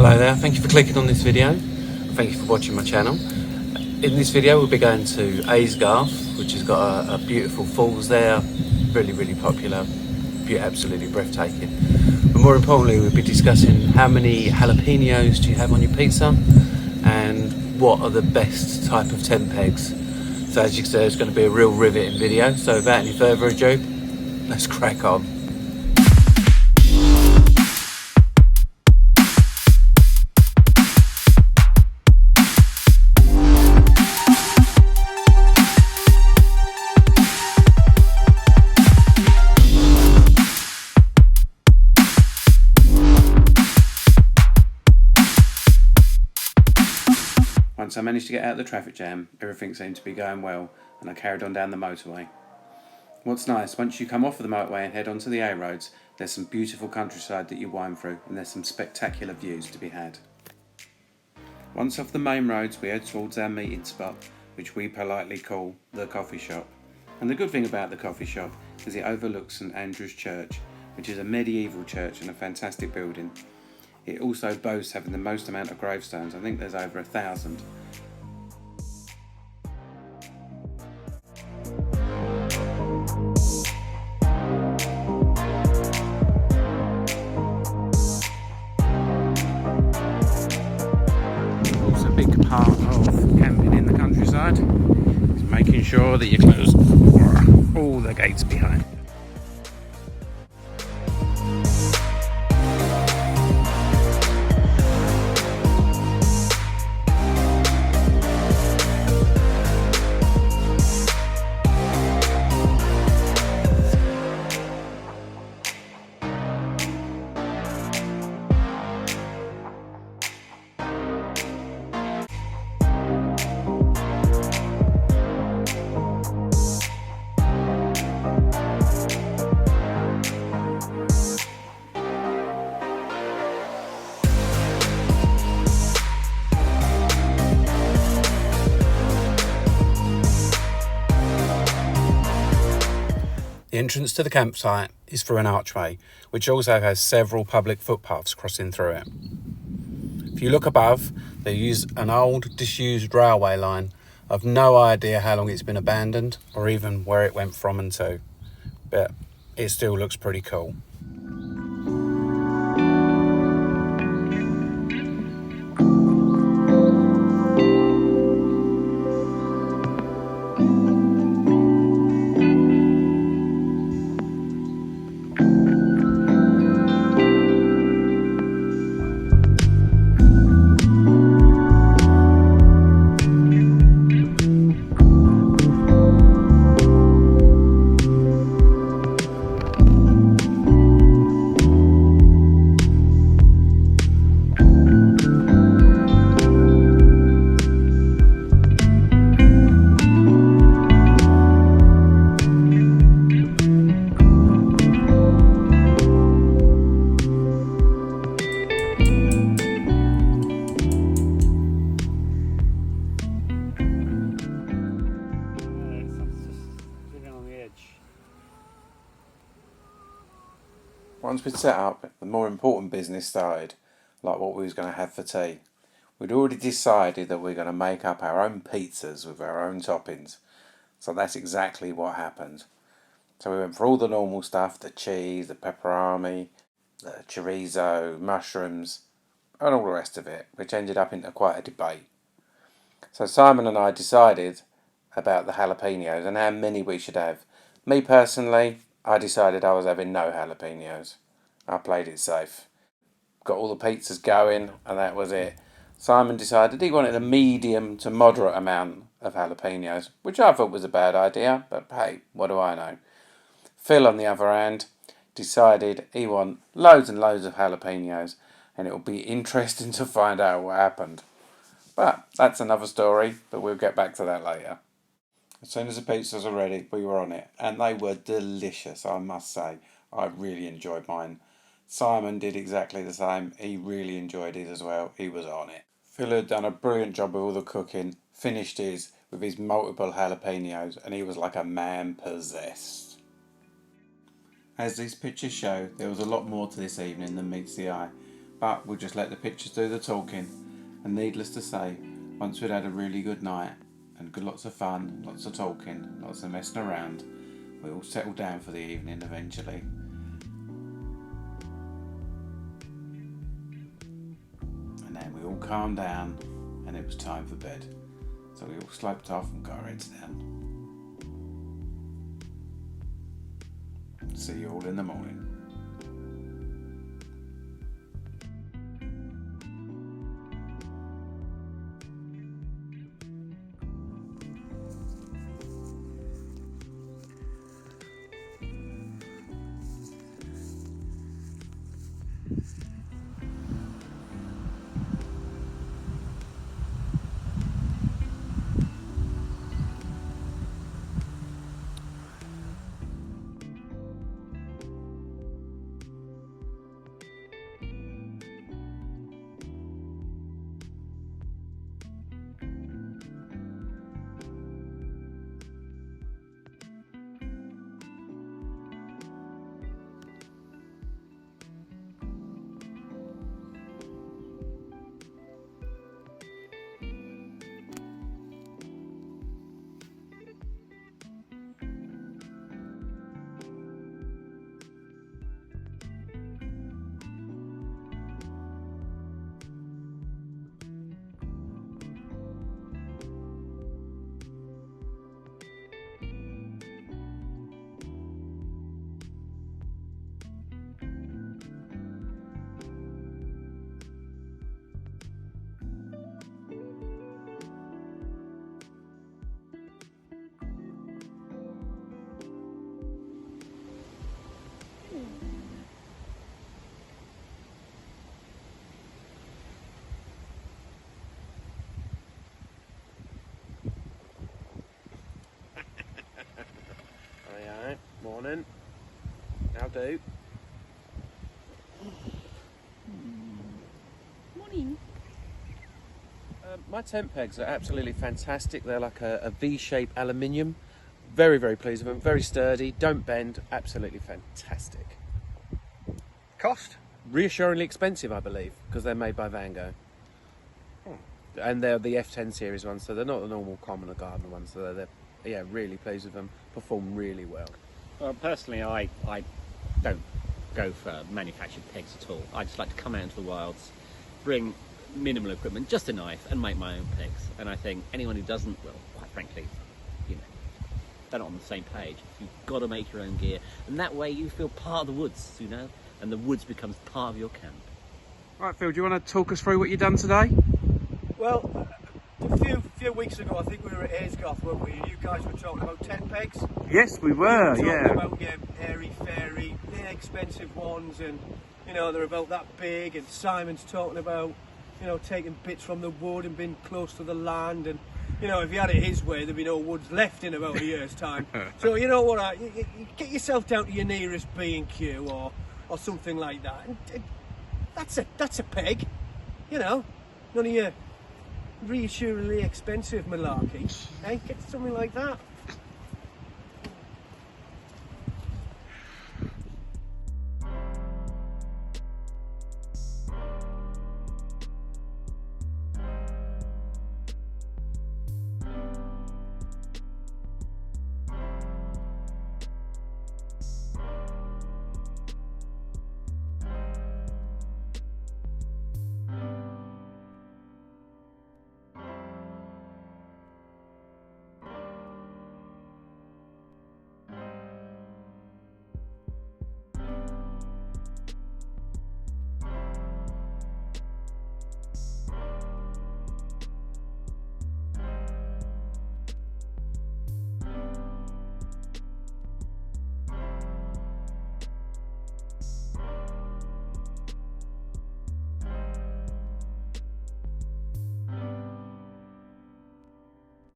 Hello there, thank you for clicking on this video. Thank you for watching my channel. In this video we'll be going to Aysgarth, which has got a beautiful falls there, really popular, absolutely breathtaking. But more importantly we'll be discussing how many jalapenos do you have on your pizza and what are the best type of tent pegs. So as you can see, it's going to be a real riveting video, so without any further ado, let's crack on. Once I managed to get out of the traffic jam, everything seemed to be going well and I carried on down the motorway. What's nice, once you come off of the motorway and head onto the A roads, there's some beautiful countryside that you wind through and there's some spectacular views to be had. Once off the main roads we head towards our meeting spot, which we politely call the coffee shop. And the good thing about the coffee shop is it overlooks St Andrew's Church, which is a medieval church and a fantastic building. It also boasts having the most amount of gravestones. I think there's over 1,000. Also a big part of camping in the countryside is making sure that you close all the gates behind. The entrance to the campsite is through an archway, which also has several public footpaths crossing through it. If you look above, they use an old, disused railway line. I've no idea how long it's been abandoned, or even where it went from and to, but it still looks pretty cool. Once we'd set up, the more important business started, like what we was going to have for tea. We'd already decided that we were going to make up our own pizzas with our own toppings. So that's exactly what happened. So we went for all the normal stuff, the cheese, the pepperoni, the chorizo, mushrooms, and all the rest of it, which ended up into quite a debate. So Simon and I decided about the jalapenos and how many we should have. Me personally, I decided I was having no jalapenos. I played it safe. Got all the pizzas going and that was it. Simon decided he wanted a medium to moderate amount of jalapenos, which I thought was a bad idea, but hey, what do I know. Phil, on the other hand, decided he wanted loads and loads of jalapenos, and it will be interesting to find out what happened. But that's another story, but we'll get back to that later. As soon as the pizzas were ready, we were on it, and they were delicious, I must say. I really enjoyed mine. Simon did exactly the same. He really enjoyed it as well. He was on it. Phil had done a brilliant job with all the cooking, finished his with his multiple jalapenos, and he was like a man possessed. As these pictures show, there was a lot more to this evening than meets the eye. But we'll just let the pictures do the talking. And needless to say, once we'd had a really good night and lots of fun, lots of talking, lots of messing around, we all settled down for the evening eventually. And then we all calmed down and it was time for bed. So we all sloped off and got our heads down. See you all in the morning. Morning. How do? Morning. My tent pegs are absolutely fantastic. They're like a V-shaped aluminium. Very, very pleased with them. Very sturdy. Don't bend. Absolutely fantastic. Cost? Reassuringly expensive, I believe, because they're made by Van Gogh. And they're the F10 series ones, so they're not the normal common or gardener ones. So they're really pleased with them. Perform really well. Well, personally, I don't go for manufactured pegs at all. I just like to come out into the wilds, bring minimal equipment, just a knife, and make my own pegs. And I think anyone who doesn't, well, quite frankly, they're not on the same page. You've got to make your own gear, and that way you feel part of the woods, and the woods becomes part of your camp. Right, Phil, do you want to talk us through what you've done today? Well, a few weeks ago, I think we were at Aysgarth, weren't we? And you guys were talking about tent pegs. Yes, we were, Talking about airy fairy, expensive ones, and they're about that big. And Simon's talking about taking bits from the wood and being close to the land. And if he had it his way, there'd be no woods left in about a year's time. So you know what? You get yourself down to your nearest B&Q or something like that. And that's a peg. None of your reassuringly expensive malarkey. Get something like that.